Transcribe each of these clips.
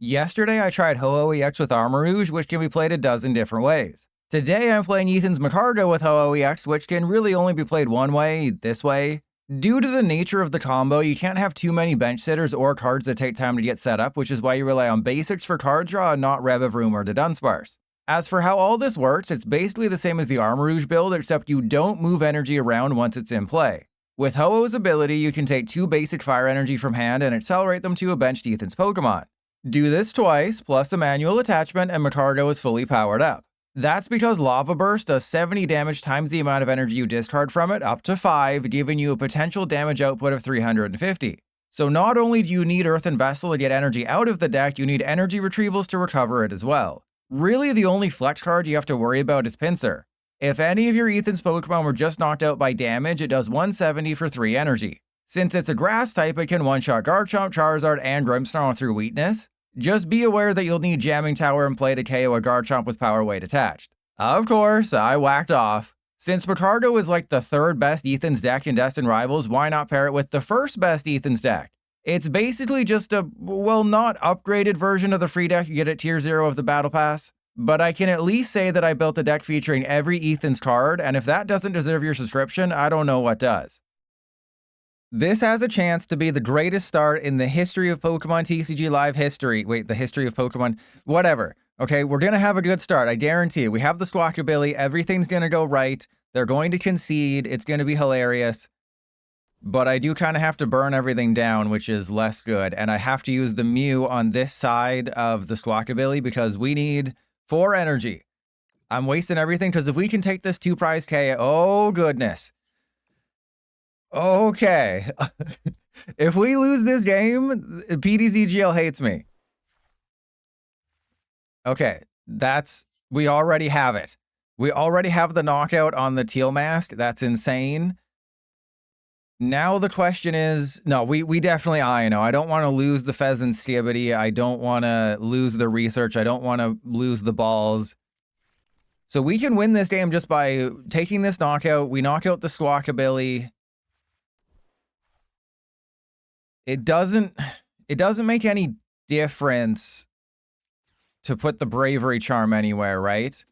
Yesterday I tried Ho-Oh EX with Armarouge, which can be played a dozen different ways. Today I'm playing Ethan's Magcargo with Ho-Oh EX, which can really only be played one way, this way. Due to the nature of the combo, you can't have too many bench sitters or cards that take time to get set up, which is why you rely on basics for card draw and not Rev of Room or the Dunsparce. As for how all this works, it's basically the same as the Armarouge build, except you don't move energy around once it's in play. With Ho-Oh's ability, you can take 2 basic fire energy from hand and accelerate them to a benched Ethan's Pokemon. Do this twice, plus a manual attachment, and Magcargo is fully powered up. That's because Lava Burst does 70 damage times the amount of energy you discard from it, up to 5, giving you a potential damage output of 350. So not only do you need Earthen Vessel to get energy out of the deck, you need Energy Retrievals to recover it as well. Really, the only flex card you have to worry about is Pinsir. If any of your Ethan's Pokemon were just knocked out by damage, it does 170 for 3 energy. Since it's a grass type, it can one-shot Garchomp, Charizard, and Grimmsnarl through weakness. Just be aware that you'll need Jamming Tower in play to KO a Garchomp with Power Weight attached. Of course, I whacked off. Since Magcargo is like the 3rd best Ethan's deck in Destined Rivals, why not pair it with the 1st best Ethan's deck? It's basically just a, well, not upgraded version of the free deck you get at Tier 0 of the Battle Pass. But I can at least say that I built a deck featuring every Ethan's card, and if that doesn't deserve your subscription, I don't know what does. This has a chance to be the greatest start in the history of Pokemon TCG Live history. Wait, the history of Pokemon? Whatever. Okay, we're going to have a good start. I guarantee you. We have the Squawkabilly. Everything's going to go right. They're going to concede. It's going to be hilarious. But I do kind of have to burn everything down, which is less good. And I have to use the Mew on this side of the Squawkabilly because we need 4 energy. I'm wasting everything because if we can take this 2 prize K, oh goodness. Okay. If we lose this game, PDZGL hates me. Okay, we already have it. We already have the knockout on the Teal Mask. That's insane. Now the question is, no, we definitely Iono. I don't want to lose the Fezandipiti. I don't want to lose the research. I don't want to lose the balls. So we can win this game just by taking this knockout. We knock out the Squawkabilly. It doesn't make any difference to put the Bravery Charm anywhere, right?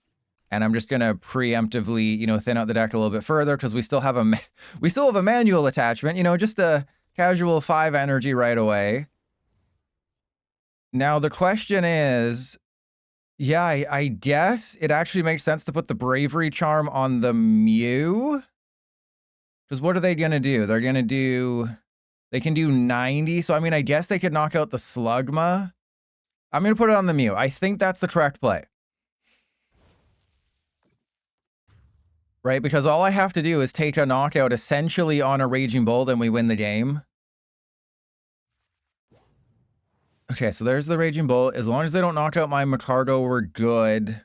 And I'm just gonna preemptively, thin out the deck a little bit further because we still have a manual attachment, just a casual 5 energy right away. Now the question is, yeah, I guess it actually makes sense to put the Bravery Charm on the Mew. Because what are they gonna do? They can do 90. So, I mean, I guess they could knock out the Slugma. I'm going to put it on the Mew. I think that's the correct play. Right? Because all I have to do is take a knockout essentially on a Raging Bolt and we win the game. Okay, so there's the Raging Bolt. As long as they don't knock out my Magcargo, we're good.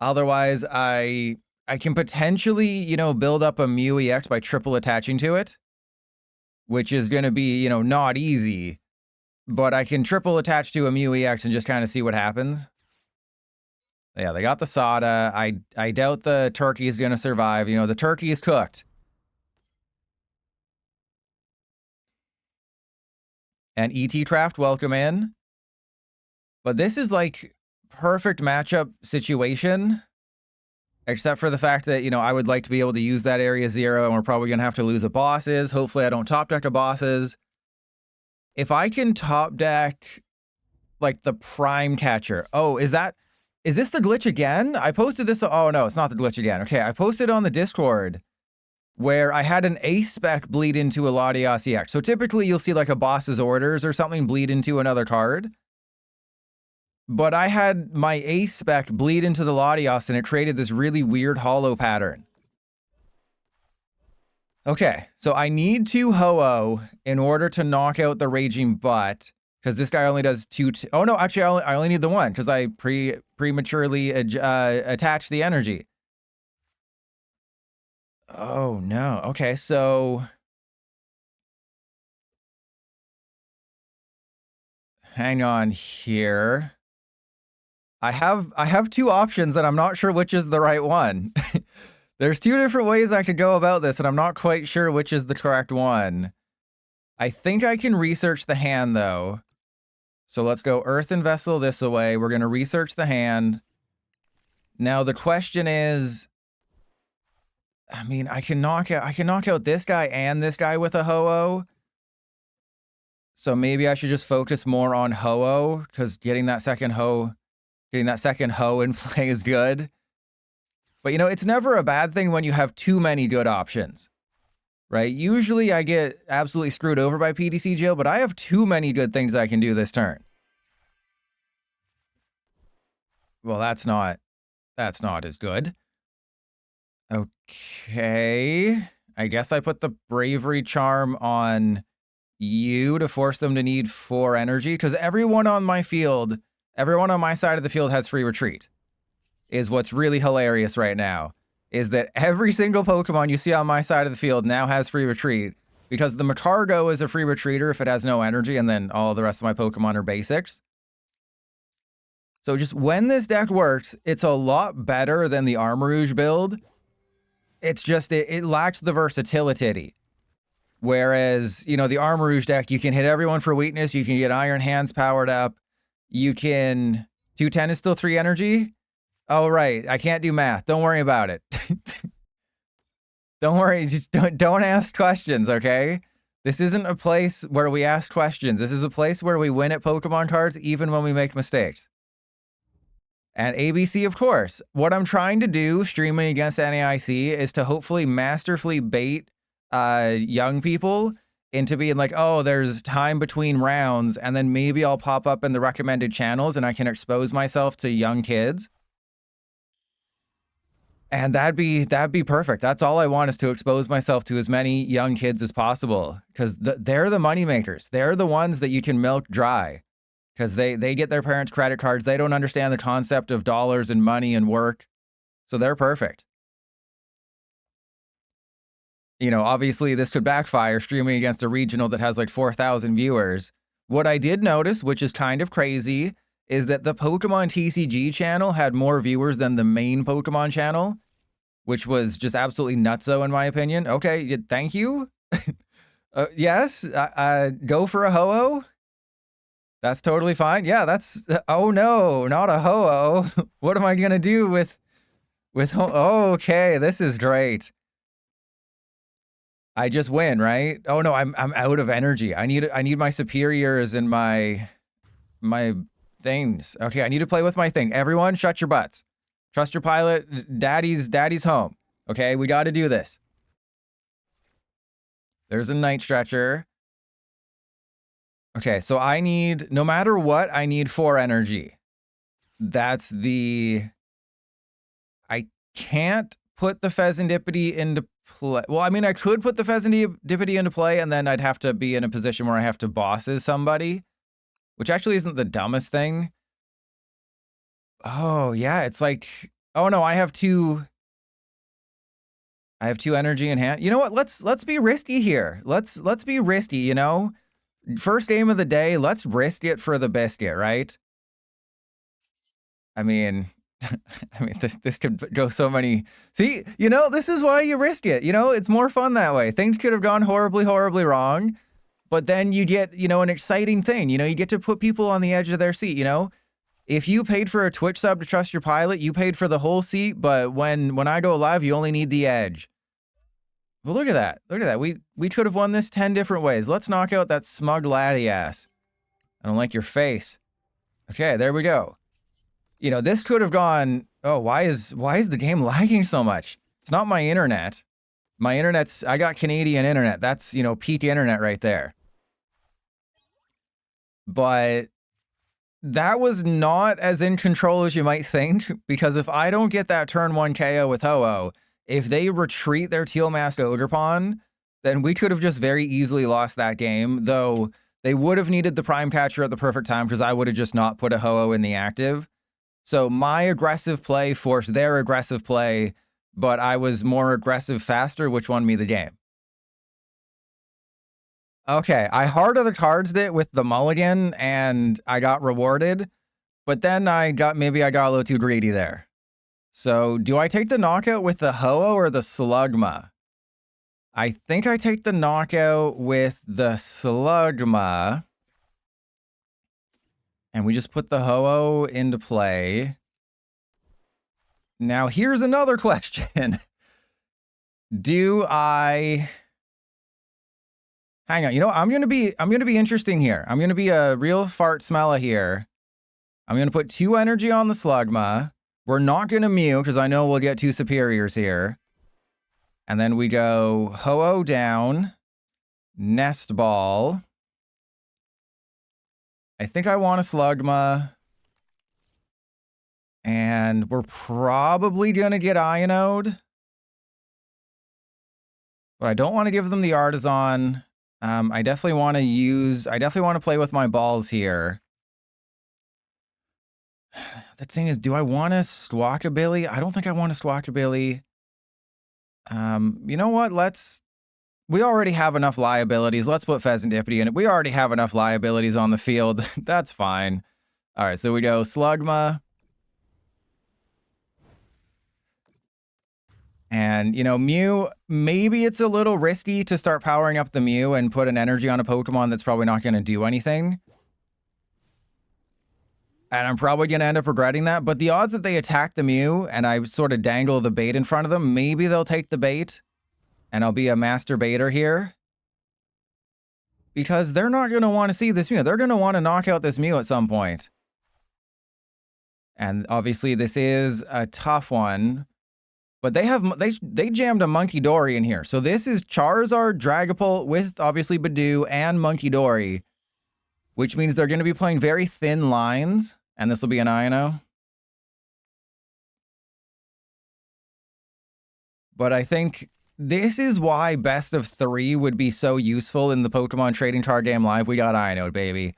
Otherwise, I can potentially, build up a Mew EX by triple attaching to it. Which is going to be, not easy. But I can triple attach to a Mew EX and just kind of see what happens. Yeah, they got the Sada. I doubt the turkey is going to survive. The turkey is cooked. And ET Craft, welcome in. But this is like perfect matchup situation. Except for the fact that, I would like to be able to use that area 0, and we're probably going to have to lose a bosses. Hopefully I don't top deck a bosses. If I can top deck, like, the Prime Catcher. Oh, is this the glitch again? I posted this. Oh, no, it's not the glitch again. Okay, I posted on the Discord where I had an Ace Spec bleed into a Latias EX. So typically you'll see, like, a boss's orders or something bleed into another card. But I had my Ace Spec bleed into the Latias, and it created this really weird hollow pattern. Okay, so I need 2 Ho-Oh in order to knock out the Raging Butt, because this guy only does 2... Oh, no, actually, I only need the 1, because I prematurely attached the energy. Oh, no. Okay, so... Hang on here. I have 2 options, and I'm not sure which is the right one. There's 2 different ways I could go about this, and I'm not quite sure which is the correct one. I think I can research the hand, though. So let's go Earthen Vessel this away. We're going to research the hand. Now the question is, I mean, I can knock out this guy and this guy with a Ho-Oh. So maybe I should just focus more on Ho-Oh, because getting that second Ho in play is good. But you know, it's never a bad thing when you have too many good options. Right? Usually I get absolutely screwed over by PDC Jail, but I have too many good things I can do this turn. Well, that's not as good. Okay. I guess I put the Bravery Charm on you to force them to need 4 energy, because everyone on my field, everyone on my side of the field has free retreat, is what's really hilarious right now, is that every single Pokemon you see on my side of the field now has free retreat, because the Magcargo is a free retreater if it has no energy, and then all the rest of my Pokemon are basics. So just when this deck works, it's a lot better than the Armarouge build. It's just, it lacks the versatility. Whereas, you know, the Armarouge deck, you can hit everyone for weakness, you can get Iron Hands powered up, you can... 210 is still 3 energy? Oh, right, I can't do math. Don't worry about it. Don't worry, just don't ask questions, okay? This isn't a place where we ask questions. This is a place where we win at Pokemon cards even when we make mistakes. And ABC, of course. What I'm trying to do, streaming against NAIC, is to hopefully masterfully bait young people into being like, oh, there's time between rounds, and then maybe I'll pop up in the recommended channels and I can expose myself to young kids. And that'd be perfect. That's all I want, is to expose myself to as many young kids as possible, because they're the money makers. They're the ones that you can milk dry, because they get their parents' credit cards. They don't understand the concept of dollars and money and work, so they're perfect. You know, obviously this could backfire streaming against a regional that has like 4,000 viewers. What I did notice, which is kind of crazy, is that the Pokemon TCG channel had more viewers than the main Pokemon channel, which was just absolutely nutso in my opinion. Okay, thank you. Yes, go for a Ho-Oh. That's totally fine. Yeah, that's... oh no, not a Ho-Oh. What am I gonna do with okay, this is great. I just win, right? Oh no, I'm out of energy. I need my superiors and my things. Okay, I need to play with my thing. Everyone, shut your butts. Trust your pilot. Daddy's home. Okay, we got to do this. There's a Night Stretcher. Okay, so I need, no matter what, I need 4 energy. That's the... I can't put the Fezandipiti into play. Well, I mean, I could put the Fezandipiti into play, and then I'd have to be in a position where I have to bosses somebody, which actually isn't the dumbest thing. Oh, yeah, it's like... oh, no, I have 2 energy in hand. You know what? Let's be risky here. Let's be risky, you know? First game of the day, let's risk it for the biscuit, right? I mean, this could go so many... see, you know, this is why you risk it. You know, it's more fun that way. Things could have gone horribly, horribly wrong, but then you get, you know, an exciting thing. You know, you get to put people on the edge of their seat, you know? If you paid for a Twitch sub to trust your pilot, you paid for the whole seat, but when I go live, you only need the edge. Well, look at that. Look at that. We could have won this 10 different ways. Let's knock out that smug Latias. I don't like your face. Okay, there we go. You know, this could have gone... oh, why is the game lagging so much? It's not my internet. My internet's... I got Canadian internet. That's, you know, peak internet right there. But that was not as in control as you might think, because if I don't get that turn 1 KO with Ho-Oh, if they retreat their Teal Masked Ogerpon, then we could have just very easily lost that game, though they would have needed the Prime Catcher at the perfect time, because I would have just not put a Ho-Oh in the active. So my aggressive play forced their aggressive play, but I was more aggressive faster, which won me the game. Okay, I Heart of the Cards it with the mulligan, and I got rewarded, but then maybe I got a little too greedy there. So do I take the knockout with the Ho-Oh or the Slugma? I think I take the knockout with the Slugma. And we just put the Ho-Oh into play. Now, here's another question. Do I... Hang on, you know, I'm gonna be interesting here. I'm gonna be a real fart smeller here. I'm gonna put 2 energy on the Slugma. We're not gonna Mew, because I know we'll get 2 superiors here. And then we go Ho-Oh down, Nest Ball. I think I want a Slugma. And we're probably gonna get Iono'd. But I don't want to give them the Artisan. I definitely want to play with my balls here. The thing is, do I want a Squawkabilly? I don't think I want a Squawkabilly. You know what? We already have enough liabilities. Let's put Fezandipiti in it. We already have enough liabilities on the field. That's fine. All right, so we go Slugma. And, you know, Mew, maybe it's a little risky to start powering up the Mew and put an energy on a Pokemon that's probably not going to do anything. And I'm probably going to end up regretting that. But the odds that they attack the Mew and I sort of dangle the bait in front of them, maybe they'll take the bait. And I'll be a master baiter here. Because they're not going to want to see this Mew. They're going to want to knock out this Mew at some point. And obviously this is a tough one. But they jammed a Monkey Dory in here. So this is Charizard, Dragapult with obviously Budew and Monkey Dory. Which means they're going to be playing very thin lines. And this will be an Iono. But I think this is why best of 3 would be so useful in the Pokemon Trading Card Game Live. We got Iono, baby.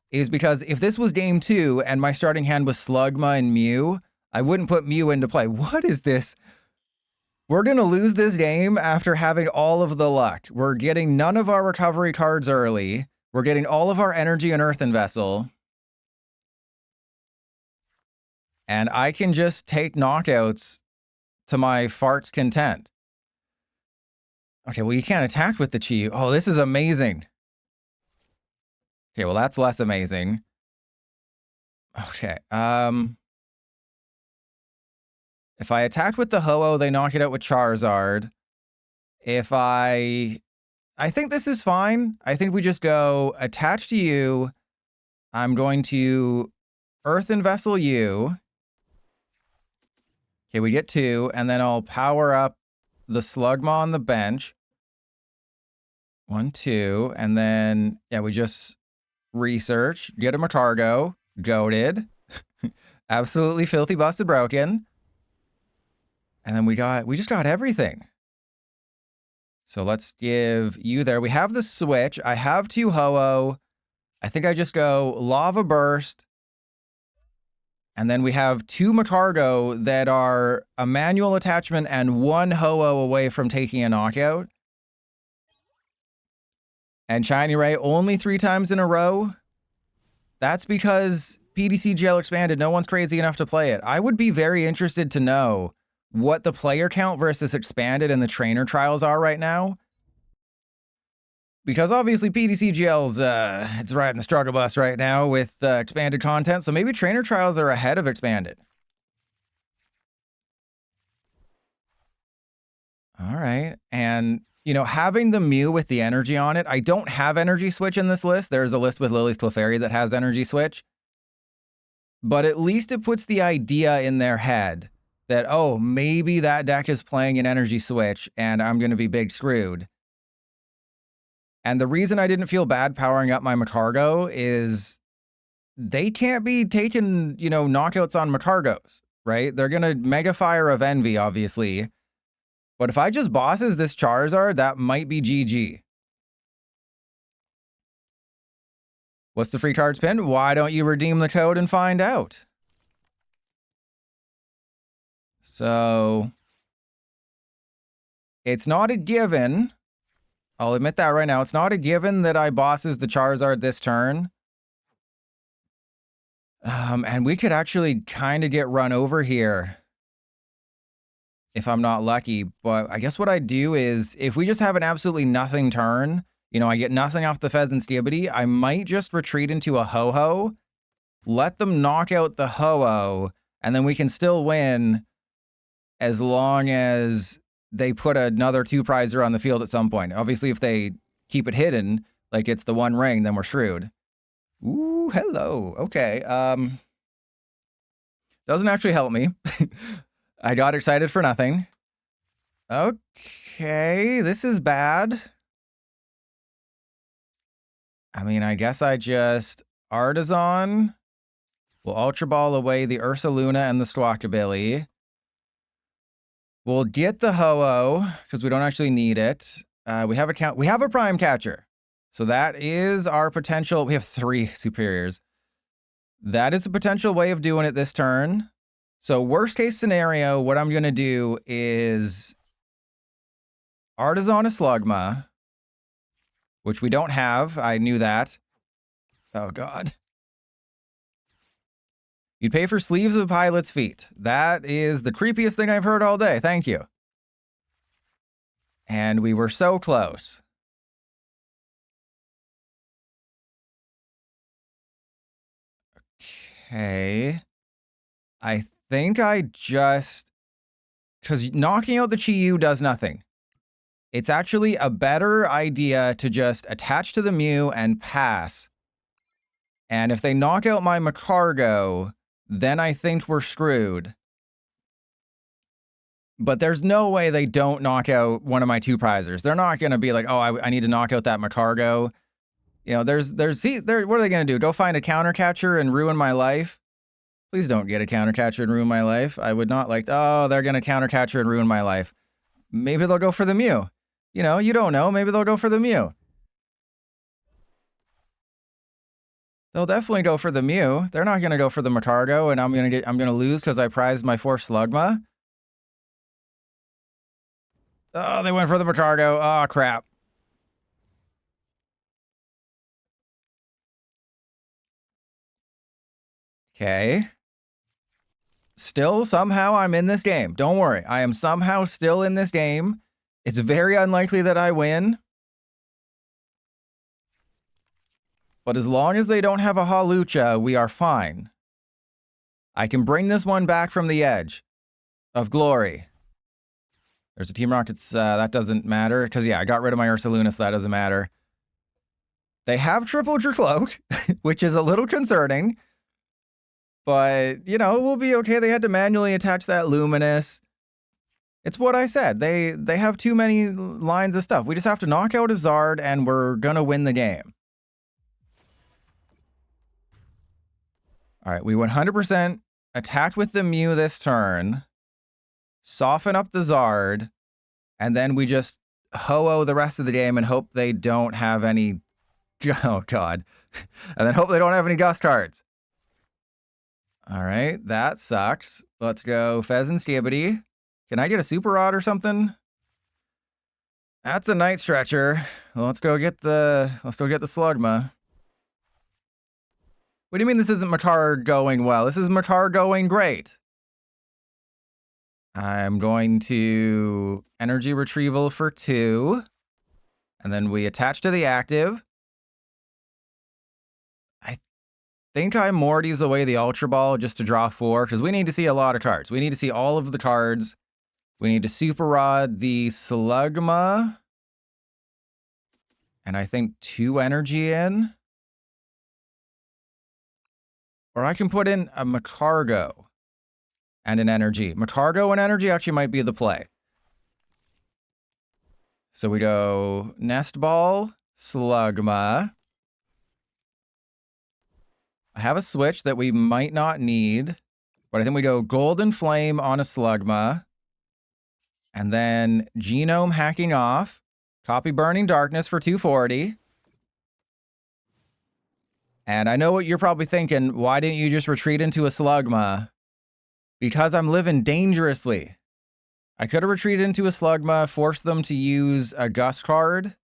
Is because if this was game 2 and my starting hand was Slugma and Mew, I wouldn't put Mew into play. What is this? We're going to lose this game after having all of the luck. We're getting none of our recovery cards early. We're getting all of our energy in Earthen Vessel. And I can just take knockouts to my fart's content. Okay, well, you can't attack with the Chi. Oh, this is amazing. Okay, well, that's less amazing. Okay, if I attack with the Ho-Oh, they knock it out with Charizard. If I think this is fine. I think we just go attach to you. I'm going to Earthen Vessel you. Okay, we get 2, and then I'll power up the Slugma on the bench. 1, 2, and then, yeah, we just research, get a Magcargo, goated. Absolutely filthy, busted, broken. And then we just got everything. So let's give you there. We have the switch. I have 2 Ho-Oh. I think I just go Lava Burst. And then we have 2 Magcargo that are a manual attachment and 1 Ho-Oh away from taking a knockout. And Shiny Ray only 3 times in a row. That's because PTCGL expanded. No one's crazy enough to play it. I would be very interested to know what the player count versus expanded and the trainer trials are right now. Because obviously PTCGL's it's riding the struggle bus right now with expanded content, so maybe trainer trials are ahead of expanded. All right, and you know, having the Mew with the energy on it, I don't have energy switch in this list. There's a list with Lily's Clefairy that has energy switch. But at least it puts the idea in their head that, oh, maybe that deck is playing an energy switch and I'm going to be big screwed. And the reason I didn't feel bad powering up my Magcargo is they can't be taking, you know, knockouts on Magcargos, right? They're going to Mega Fire of Envy, obviously. But if I just bosses this Charizard, that might be GG. What's the free card spin? Why don't you redeem the code and find out? So it's not a given. I'll admit that right now. It's not a given that I bosses the Charizard this turn. And we could actually kind of get run over here if I'm not lucky. But I guess what I do is if we just have an absolutely nothing turn, you know, I get nothing off the Fezandipiti, I might just retreat into a Ho-Oh let them knock out the Ho-Oh, and then we can still win as long as they put another 2-prizer on the field at some point. Obviously, if they keep it hidden, like it's the one ring, then we're screwed. Ooh, hello. Okay. Doesn't actually help me. I got excited for nothing. Okay, this is bad. I mean, I guess I just Artisan. We'll Ultra Ball away the Ursaluna and the Squawkabilly. We'll get the Ho-Oh, because we don't actually need it. We have a Prime Catcher. So that is our potential. We have 3 superiors. That is a potential way of doing it this turn. So worst case scenario, what I'm going to do is Artisan a Slugma, which we don't have. I knew that. Oh, God. You'd pay for sleeves of pilot's feet. That is the creepiest thing I've heard all day. Thank you. And we were so close. Okay. I think I just... Because knocking out the Chi-Yu does nothing. It's actually a better idea to just attach to the Mew and pass. And if they knock out my Magcargo, then I think we're screwed. But there's no way they don't knock out one of my 2-prizers. They're not going to be like, oh, I need to knock out that Magcargo. You know, what are they going to do? Go find a counter catcher and ruin my life? Please don't get a counter catcher and ruin my life. I would not like, oh, they're going to counter catcher and ruin my life. Maybe they'll go for the Mew. You know, you don't know. Maybe they'll go for the Mew. They'll definitely go for the Mew. They're not going to go for the Magcargo, and I'm going to lose because I prized my 4th Slugma. Oh, they went for the Magcargo. Oh, crap. Okay. Still, somehow, I'm in this game. Don't worry. I am somehow still in this game. It's very unlikely that I win. But as long as they don't have a Hawlucha, we are fine. I can bring this one back from the edge of glory. There's a Team Rockets. That doesn't matter. Because, yeah, I got rid of my Ursaluna, so that doesn't matter. They have triple Dracloak, which is a little concerning. But, you know, we'll be okay. They had to manually attach that Luminous. It's what I said. They have too many lines of stuff. We just have to knock out a Zard, and we're going to win the game. All right, we 100% attack with the Mew this turn, soften up the Zard, and then we just Ho-Oh the rest of the game and hope they don't have any... Oh, God. And then hope they don't have any Gust cards. All right, that sucks. Let's go Fezandipiti. Can I get a Super Rod or something? That's a Night Stretcher. Well, let's go get the Slugma. What do you mean this isn't Magcargo going well? This is Magcargo going great. I'm going to Energy Retrieval for 2. And then we attach to the active. I think I Morty's away the Ultra Ball just to draw 4, because we need to see a lot of cards. We need to see all of the cards. We need to Super Rod the Slugma. And I think 2 energy in. Or I can put in a Magcargo and an energy. Magcargo and energy actually might be the play. So we go Nest Ball, Slugma. I have a switch that we might not need, but I think we go Golden Flame on a Slugma. And then Genome Hacking Off. Copy Burning Darkness for 240. And I know what you're probably thinking. Why didn't you just retreat into a Slugma? Because I'm living dangerously. I could have retreated into a Slugma, forced them to use a Gust card.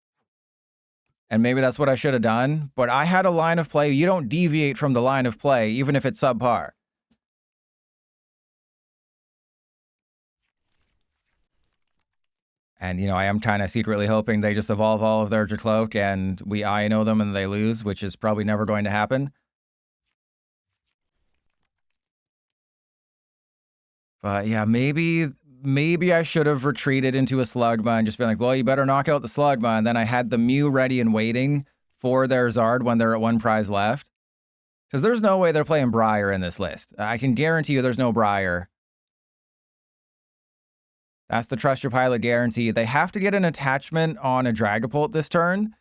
And maybe that's what I should have done. But I had a line of play. You don't deviate from the line of play, even if it's subpar. And, you know, I am kind of secretly hoping they just evolve all of their Dracloak and we Iono them and they lose, which is probably never going to happen. But yeah, maybe I should have retreated into a Slugma and just been like, well, you better knock out the Slugma. And then I had the Mew ready and waiting for their Zard when they're at 1 prize left. Because there's no way they're playing Briar in this list. I can guarantee you there's no Briar. That's the Trust Your Pilot guarantee. They have to get an attachment on a Dragapult this turn.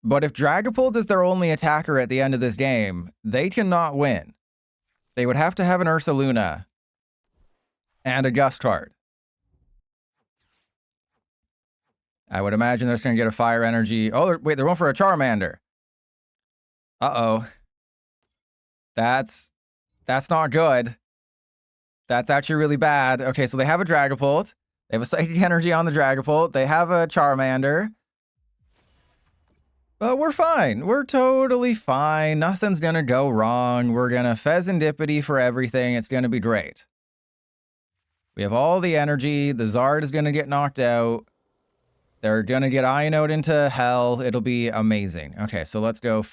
But if Dragapult is their only attacker at the end of this game, they cannot win. They would have to have an Ursaluna and a Gust card. I would imagine they're just going to get a Fire Energy. Oh, wait, they're going for a Charmander. Uh-oh. That's not good. That's actually really bad. Okay, so they have a Dragapult. They have a Psychic Energy on the Dragapult. They have a Charmander. But we're fine. We're totally fine. Nothing's going to go wrong. We're going to Fezandipiti for everything. It's going to be great. We have all the energy. The Zard is going to get knocked out. They're going to get Iono'd into hell. It'll be amazing. Okay, so let's go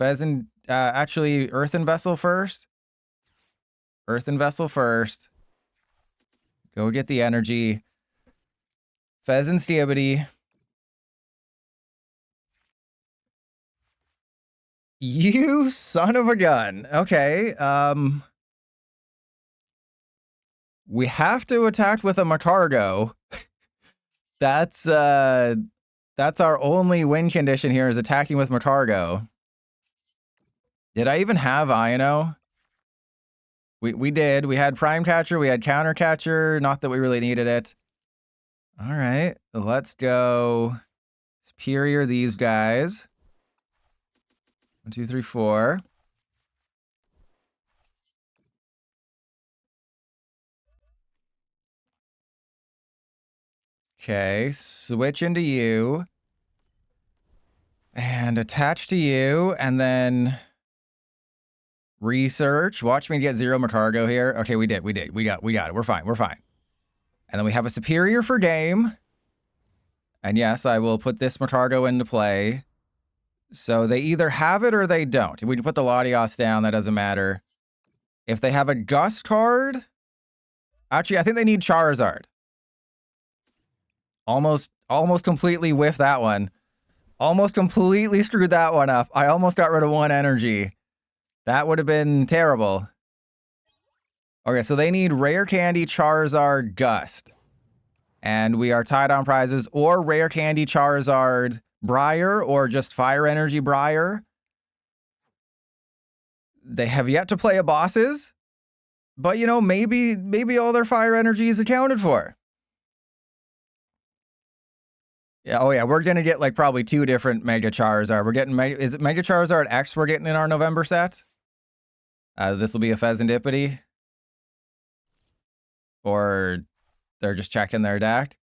actually, Earthen Vessel first. Earthen Vessel first. Go get the energy. Fezandipiti. You son of a gun. Okay. We have to attack with a Magcargo. That's our only win condition here is attacking with Magcargo. Did I even have Iono? We did. We had Prime Catcher. We had Counter Catcher. Not that we really needed it. All right. Let's go Superior these guys. 1, 2, 3, 4. Okay. Switch into you. And attach to you. And then research. Watch me get 0 Magcargo here. Okay, we did. We got it. We're fine. And then we have a Superior for game. And yes, I will put this Magcargo into play. So they either have it or they don't. If we put the Latias down, that doesn't matter. If they have a Gust card... Actually, I think they need Charizard. Almost completely whiffed that one. Almost completely screwed that one up. I almost got rid of 1 energy. That would have been terrible. Okay, so they need Rare Candy, Charizard, Gust. And we are tied on prizes. Or Rare Candy, Charizard, Briar, or just Fire Energy Briar. They have yet to play a bosses. But, you know, maybe all their Fire Energy is accounted for. Yeah, oh yeah, we're going to get like probably 2 different Mega Charizard. We're getting, is it Mega Charizard X we're getting in our November set? This will be a Fezandipiti. Or they're just checking their deck.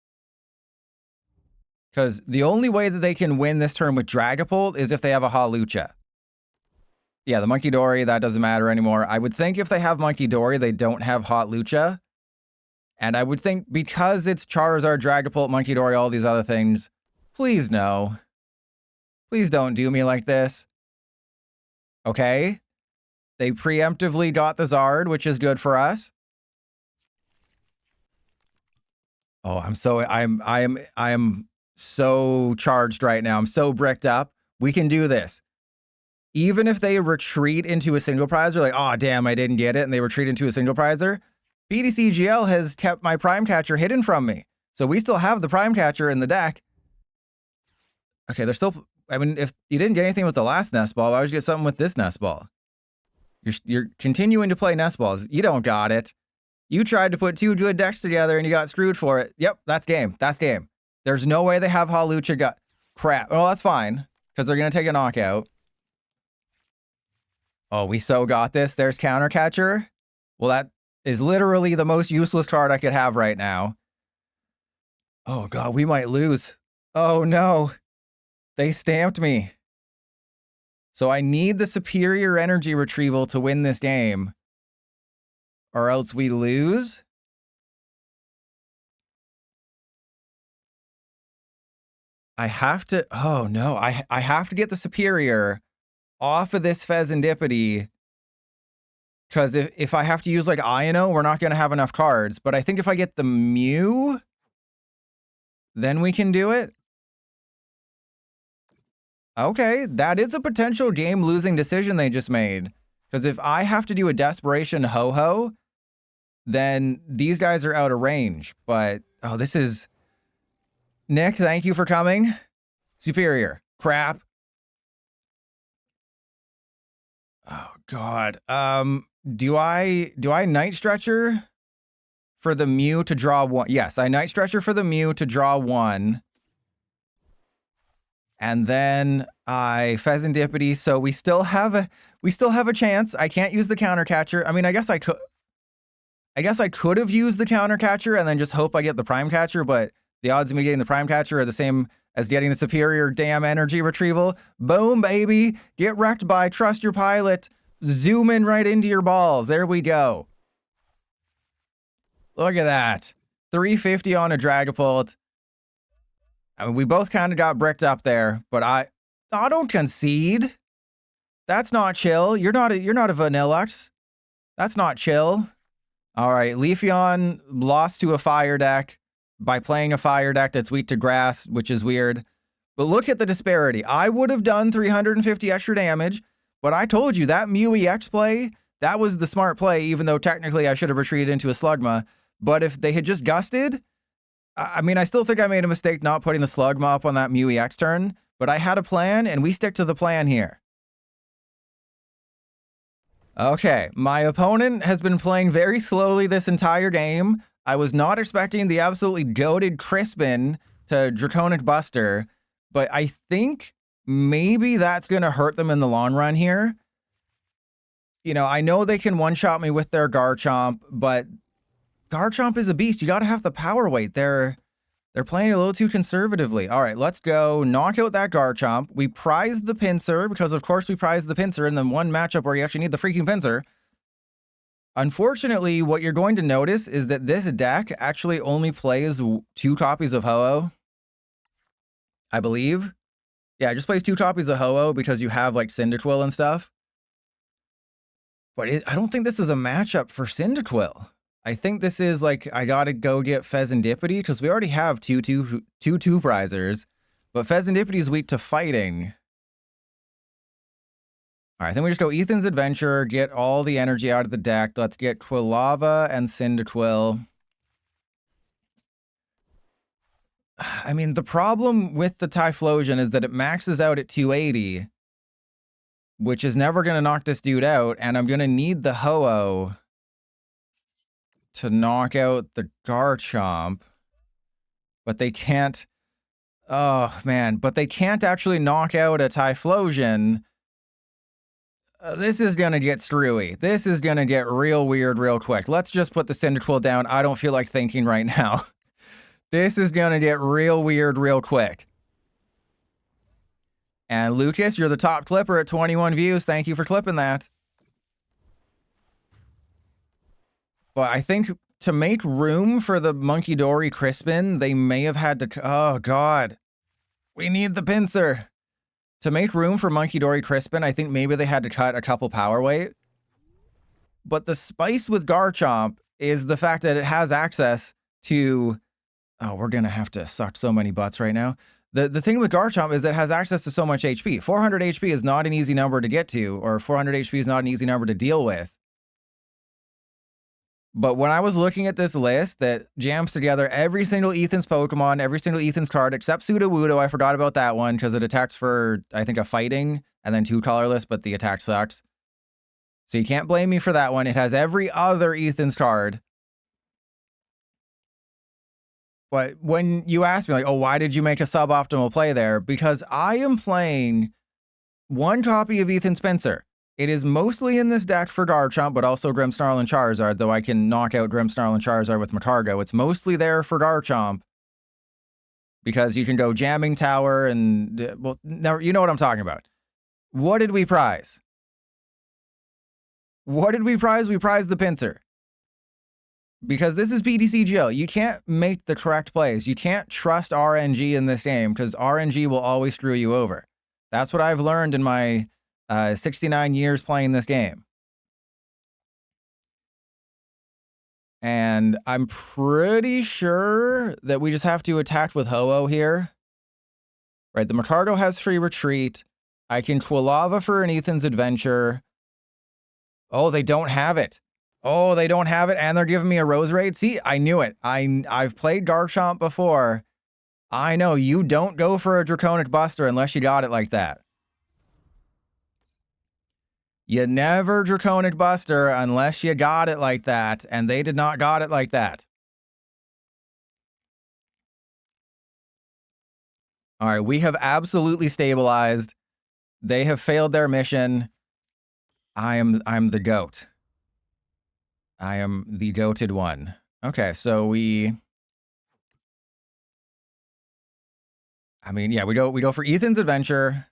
Because the only way that they can win this turn with Dragapult is if they have a Hawlucha. Yeah, the Monkey Dory, that doesn't matter anymore. I would think if they have Monkey Dory, they don't have Hawlucha. And I would think because it's Charizard, Dragapult, Monkey Dory, all these other things, please no. Please don't do me like this. Okay? They preemptively got the Zard, which is good for us. Oh, I am so charged right now. I'm so bricked up. We can do this. Even if they retreat into a single prizer, like, oh, damn, I didn't get it, and they retreat into a single prizer, BDCGL has kept my Prime Catcher hidden from me. So we still have the Prime Catcher in the deck. Okay, they're still... I mean, if you didn't get anything with the last Nest Ball, why would you get something with this Nest Ball? You're continuing to play Nest Balls. You don't got it. You tried to put 2 good decks together and you got screwed for it. Yep, that's game. That's game. There's no way they have Hawlucha got... Crap. Well, that's fine, because they're going to take a knockout. Oh, we so got this. There's Counter Catcher. Well, that is literally the most useless card I could have right now. Oh, God, we might lose. Oh, no. They stamped me. So I need the superior energy retrieval to win this game. Or else we lose. I have to... Oh, no. I have to get the superior off of this Fezandipiti. Because if I have to use like Iono, we're not going to have enough cards. But I think if I get the Mew, then we can do it. Okay, that is a potential game-losing decision they just made. Because if I have to do a Desperation Ho-Ho, then these guys are out of range. But, oh, this is... Nick, thank you for coming. Superior. Crap. Oh, God. Do I Night Stretcher for the Mew to draw one? Yes, I Night Stretcher for the Mew to draw one. And then I Fezandipiti, so we still have a chance. I can't use the counter catcher. I mean, I guess I could have used the counter catcher and then just hope I get the prime catcher, but the odds of me getting the prime catcher are the same as getting the superior damn energy retrieval. Boom, baby. Get wrecked by trust your pilot. Zoom in right into your balls. There we go. Look at that. 350 on a Dragapult. I mean, we both kind of got bricked up there, but don't concede. That's not chill. You're not a Vanillux. That's not chill. All right, Leafeon lost to a fire deck by playing a fire deck that's weak to grass, which is weird. But look at the disparity. I would have done 350 extra damage, but I told you that Mew EX play, that was the smart play, even though technically I should have retreated into a Slugma. But if they had just gusted, I mean, I still think I made a mistake not putting the Slugma up on that Mew EX turn, but I had a plan, and we stick to the plan here. Okay, my opponent has been playing very slowly this entire game. I was not expecting the absolutely goated Crispin to Draconic Buster, but I think maybe that's going to hurt them in the long run here. You know, I know they can one-shot me with their Garchomp, but Garchomp is a beast. You got to have the power weight. They're playing a little too conservatively. All right, let's go knock out that Garchomp. We prized the Pinsir because, of course, we prized the Pinsir in the one matchup where you actually need the freaking Pinsir. Unfortunately, what you're going to notice is that this deck actually only plays 2 copies of Ho-Oh, I believe. Yeah, it just plays 2 copies of Ho-Oh because you have, like, Cyndaquil and stuff. But I don't think this is a matchup for Cyndaquil. I think this is like, I gotta go get Fezandipiti because we already have two prizers, but Fezandipiti is weak to fighting. All right, then we just go Ethan's Adventure, get all the energy out of the deck. Let's get Quilava and Cyndaquil. I mean, the problem with the Typhlosion is that it maxes out at 280, which is never going to knock this dude out, and I'm going to need the Ho-Oh to knock out the Garchomp, but they can't. Oh, man, but they can't actually knock out a Typhlosion. This is going to get screwy. This is going to get real weird real quick. Let's just put the Cyndaquil down. I don't feel like thinking right now. This is going to get real weird real quick. And Lucas, you're the top clipper at 21 views. Thank you for clipping that. But I think to make room for the Monkey Dory Crispin, they may have had to... Oh, God. We need the Pinsir. To make room for Monkey Dory Crispin, I think maybe they had to cut a couple power weight. But the spice with Garchomp is the fact that it has access to... Oh, we're going to have to suck so many butts right now. The thing with Garchomp is that it has access to so much HP. 400 HP is not an easy number to get to, or 400 HP is not an easy number to deal with. But when I was looking at this list that jams together every single Ethan's Pokemon, every single Ethan's card, except Sudowoodo, I forgot about that one because it attacks for, I think, a fighting and then 2 colorless, but the attack sucks. So you can't blame me for that one. It has every other Ethan's card. But when you ask me, like, oh, why did you make a suboptimal play there? Because I am playing 1 copy of Ethan Spencer. It is mostly in this deck for Garchomp, but also Grimmsnarl and Charizard, though I can knock out Grimmsnarl and Charizard with Magcargo. It's mostly there for Garchomp because you can go Jamming Tower and, well, now you know what I'm talking about. What did we prize? What did we prize? We prized the Pinsir. Because this is PTCGO. You can't make the correct plays. You can't trust RNG in this game because RNG will always screw you over. That's what I've learned in my 69 years playing this game. And I'm pretty sure that we just have to attack with Ho-Oh here. Right, the Magcargo has free retreat. I can Quilava for an Ethan's Adventure. Oh, they don't have it. Oh, they don't have it, and they're giving me a Roserade? See, I knew it. I've played Garchomp before. I know, you don't go for a Draconic Buster unless you got it like that. You never Draconic Buster unless you got it like that, and they did not got it like that. All right, we have absolutely stabilized. They have failed their mission. I'm the goat. I am the goated one. Okay, so we go for Ethan's Adventure.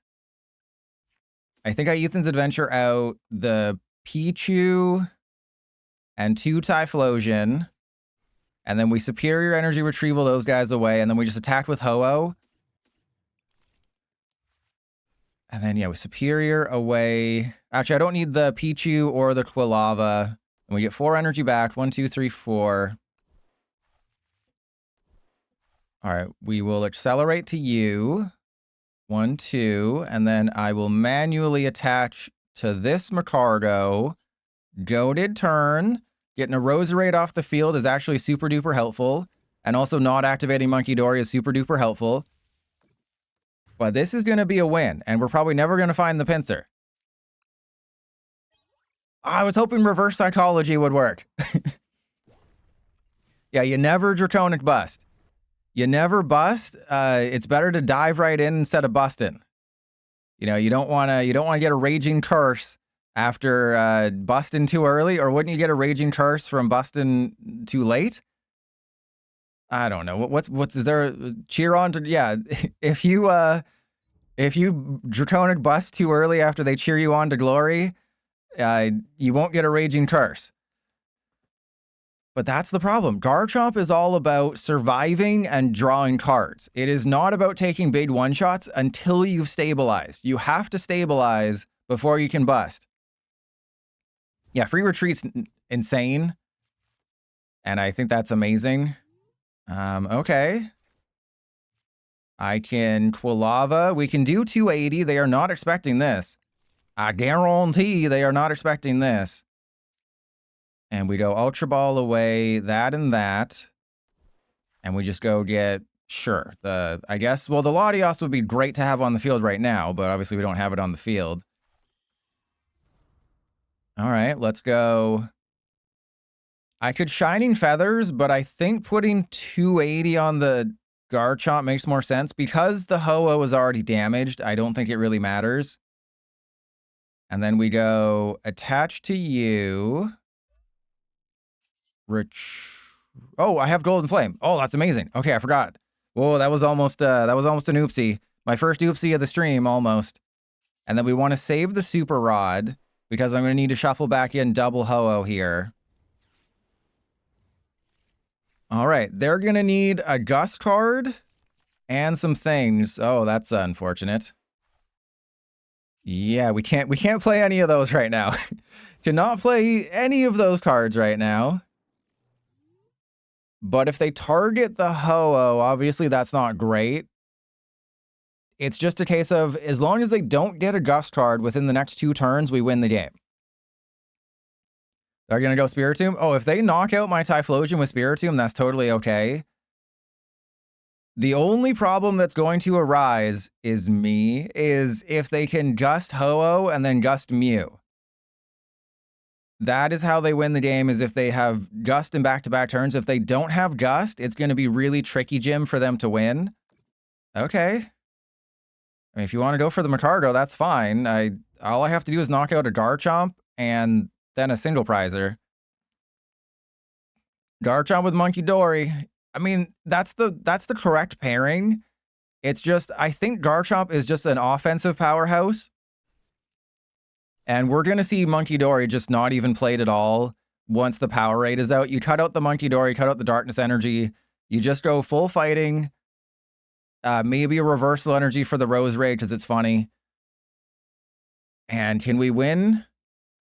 I think I Ethan's Adventure out the Pichu and 2 Typhlosion. And then we Superior Energy Retrieval those guys away, and then we just attack with Ho-Oh. And then, yeah, with Superior away. Actually, I don't need the Pichu or the Quilava. And we get 4 energy back. 1, 2, 3, 4. All right, we will accelerate to you. 1, 2. And then I will manually attach to this Magcargo. Goated turn. Getting a Roserade off the field is actually super duper helpful. And also not activating Monkey Dory is super duper helpful. But this is going to be a win, and we're probably never going to find the Pinsir. I was hoping reverse psychology would work. Yeah, you never Draconic Bust. You never bust. It's better to dive right in instead of busting. You know, you don't want to get a Raging Curse after busting too early, or wouldn't you get a Raging Curse from busting too late? I don't know. Is there a cheer on to? Yeah, if you Draconic Bust too early after they cheer you on to glory, you won't get a Raging Curse. But that's the problem. Garchomp is all about surviving and drawing cards. It is not about taking big one-shots until you've stabilized. You have to stabilize before you can bust. Yeah, free retreat's insane. And I think that's amazing. Okay. I can Quilava. We can do 280. They are not expecting this. I guarantee they are not expecting this. And we go Ultra Ball away, that and that. And we just go get, sure, the Latias would be great to have on the field right now, but obviously we don't have it on the field. All right, let's go. I could Shining Feathers, but I think putting 280 on the Garchomp makes more sense. Because the Ho-Oh is already damaged, I don't think it really matters. And then we go attach to you. Oh, I have Golden Flame. Oh, that's amazing. Okay, I forgot. Whoa, that was almost an oopsie. My first oopsie of the stream, almost. And then we want to save the Super Rod, because I'm going to need to shuffle back in double Ho-Oh here. All right, they're going to need a Gust card and some things. Oh, that's unfortunate. Yeah, we can't play any of those right now. Cannot play any of those cards right now. But if they target the Ho-Oh, obviously that's not great. It's just a case of, as long as they don't get a Gust card within the next 2 turns, we win the game. They're going to go Spiritomb? Oh, if they knock out my Typhlosion with Spiritomb, that's totally okay. The only problem that's going to arise is if they can Gust Ho-Oh and then Gust Mew. That is how they win the game, is if they have Gust in back-to-back turns. If they don't have Gust, it's going to be really tricky, Jim, for them to win. Okay. I mean, if you want to go for the Magcargo, that's fine. All I have to do is knock out a Garchomp and then a single prizer. Garchomp with Monkey Dory. I mean, that's the correct pairing. It's just, I think Garchomp is just an offensive powerhouse. And we're going to see Monkey Dory just not even played at all once the power rate is out. You cut out the Monkey Dory, cut out the Darkness Energy. You just go full fighting. Maybe a Reversal Energy for the Roserade because it's funny. And can we win?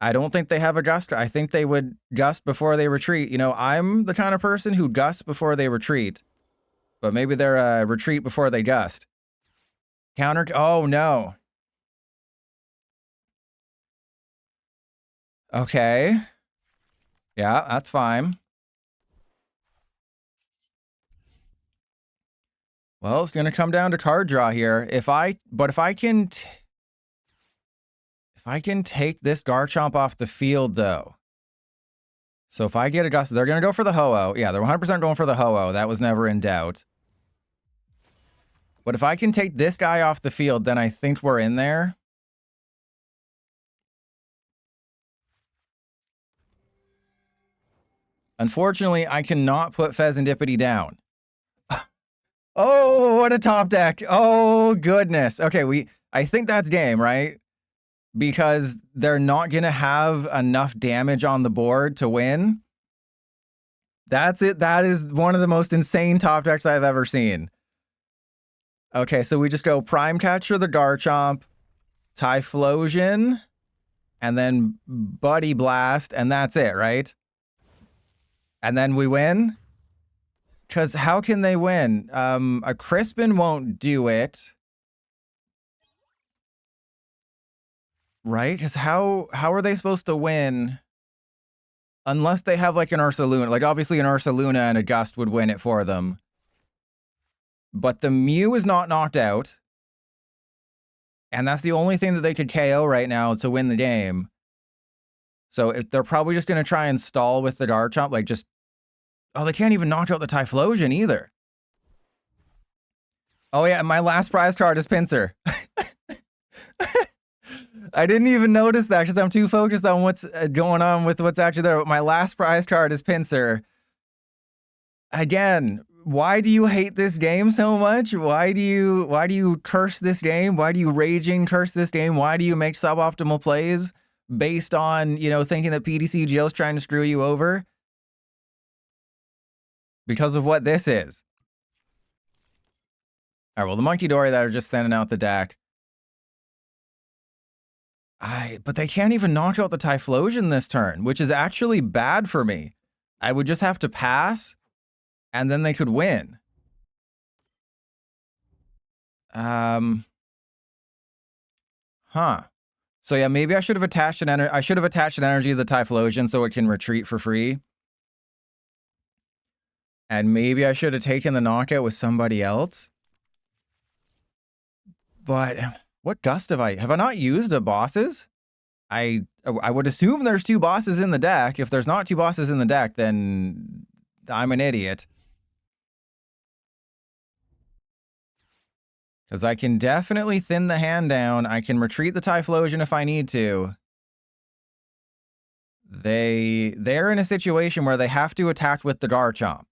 I don't think they have a gust. I think they would gust before they retreat. You know, I'm the kind of person who gusts before they retreat. But maybe they're a retreat before they gust. Counter. Oh, no. Okay. Yeah, that's fine. Well, it's going to come down to card draw here. If I can take this Garchomp off the field, though. So if I get a gust, they're going to go for the Ho-Oh. Yeah, they're 100% going for the Ho-Oh. That was never in doubt. But if I can take this guy off the field, then I think we're in there. Unfortunately, I cannot put Fezandipiti down. Oh, what a top deck. Oh, goodness. Okay, I think that's game, right? Because they're not going to have enough damage on the board to win. That's it. That is one of the most insane top decks I've ever seen. Okay, so we just go Prime Catcher the Garchomp, Typhlosion, and then Buddy Blast, and that's it, right? And then we win? Because how can they win? A Crispin won't do it. Right? Because how are they supposed to win? Unless they have like an Ursaluna. Like obviously an Ursaluna and a Gust would win it for them. But the Mew is not knocked out. And that's the only thing that they could KO right now to win the game. So they're probably just going to try and stall with the Garchomp. Like just... Oh, they can't even knock out the Typhlosion either. Oh yeah, my last prize card is Pinsir. I didn't even notice that because I'm too focused on what's going on with what's actually there. But my last prize card is Pinsir. Again, why do you hate this game so much? Why do you curse this game? Why do you raging curse this game? Why do you make suboptimal plays based on, you know, thinking that PDCGO is trying to screw you over? Because of what this is. All right, well, the Monkey Dory that are just thinning out the deck. But they can't even knock out the Typhlosion this turn, which is actually bad for me. I would just have to pass, and then they could win. Huh. So yeah, maybe I should have attached an energy to the Typhlosion so it can retreat for free. And maybe I should have taken the knockout with somebody else. But what gust have I not used the bosses? I would assume there's 2 bosses in the deck. If there's not 2 bosses in the deck, then I'm an idiot. Because I can definitely thin the hand down. I can retreat the Typhlosion if I need to. They're in a situation where they have to attack with the Garchomp.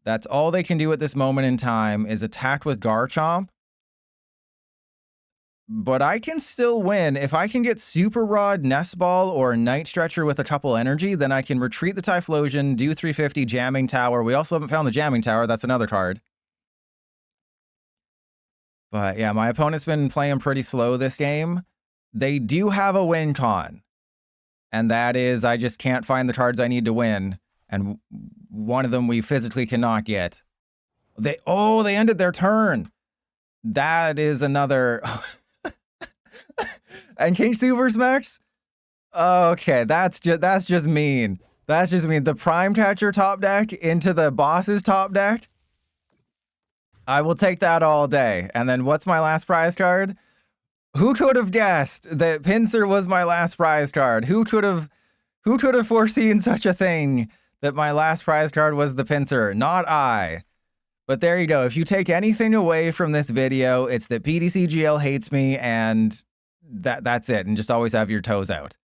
That's all they can do at this moment in time is attack with Garchomp. But I can still win. If I can get Super Rod, Nest Ball, or Night Stretcher with a couple energy, then I can retreat the Typhlosion, do 350, Jamming Tower. We also haven't found the Jamming Tower. That's another card. But yeah, my opponent's been playing pretty slow this game. They do have a win con. And that is I just can't find the cards I need to win. And one of them we physically cannot get. They ended their turn. That is another... And King Super Max? Okay, that's just mean. That's just mean. The Prime Catcher top deck into the boss's top deck? I will take that all day. And then what's my last prize card? Who could have guessed that Pinsir was my last prize card? Who could have foreseen such a thing that my last prize card was the Pinsir? Not I. But there you go. If you take anything away from this video, it's that PDCGL hates me and that's it. And just always have your toes out.